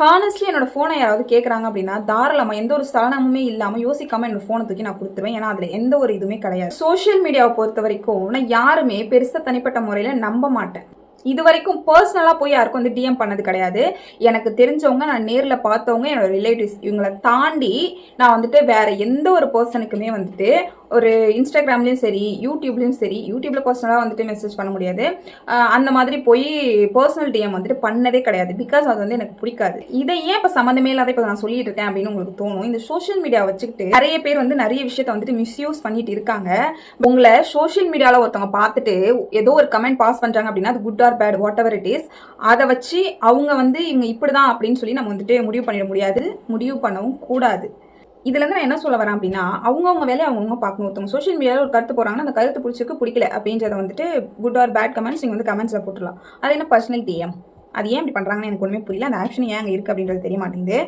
Honestly என்னோட ஃபோனை யாராவது கேட்குறாங்க அப்படின்னா தாராளமா எந்த ஒரு ஸ்தலனமுமே இல்லாமல் யோசிக்காம என்னோட ஃபோனை தூக்கி நான் கொடுத்துருவேன். ஏன்னா அதில் எந்த ஒரு இதுவுமே கிடையாது. சோஷியல் மீடியாவை பொறுத்த வரைக்கும் நான் யாருமே பெருசாக தனிப்பட்ட முறையில் நம்ப மாட்டேன். இது வரைக்கும் பர்சனலாக போய் யாருக்கும் வந்து டிஎம் பண்ணது கிடையாது. எனக்கு தெரிஞ்சவங்க, நான் நேரில் பார்த்தவங்க, என்னோட ரிலேட்டிவ்ஸ், இவங்களை தாண்டி நான் வந்துட்டு வேற எந்த ஒரு பர்சனுக்குமே வந்துட்டு ஒரு இன்ஸ்டாகிராம்லேயும் சரி, யூடியூப்லேயும் சரி, யூடியூப்ல பர்சனலாக வந்துட்டு மெசேஜ் பண்ண முடியாது, அந்த மாதிரி போய் பர்சனல் டிஎம் வந்துட்டு பண்ணதே கிடையாது. பிகாஸ் அது வந்து எனக்கு பிடிக்காது. இதை ஏன் இப்போ சம்மந்தமே இல்லாத இப்போ நான் சொல்லிட்டு இருக்கேன் அப்படின்னு உங்களுக்கு தோணும். இந்த சோஷியல் மீடியா வச்சுக்கிட்டு நிறைய பேர் வந்து நிறைய விஷயத்த வந்துட்டு மிஸ்யூஸ் பண்ணிட்டு இருக்காங்க. உங்களை சோஷியல் மீடியாவில் ஒருத்தவங்க பார்த்துட்டு ஏதோ ஒரு கமெண்ட் பாஸ் பண்ணுறாங்க அப்படின்னா அது good or bad whatever it is, அதை வச்சு அவங்க வந்து இவங்க இப்படிதான் அப்படின்னு சொல்லி நம்ம வந்துட்டு முடிவு பண்ணிட முடியாது, முடிவு பண்ணவும் கூடாது. இதுல இருந்து நான் என்ன சொல்ல வரேன் அப்படின்னா, அவங்கவுங்க வேலையை அவங்கவுங்க பார்க்கணும். ஒருத்தவங்க சோஷியல் மீடியாவில் ஒரு கருத்து போறாங்கன்னா அந்த கருத்து பிடிச்சிருக்கு பிடிக்கல அப்படின்றத வந்துட்டு குட் ஆர் பேட் கமெண்ட்ஸ் நீங்க வந்து கமெண்ட்ஸ்ல போட்டுடலாம். அது என்ன பர்சனல் டிஎம், அது ஏன் இப்படி பண்றாங்கன்னு எனக்கு ஒண்ணுமே புரியல. அந்த ஆக்ஷன் ஏன் அங்கே இருக்கு அப்படின்றது தெரிய மாட்டேங்குது.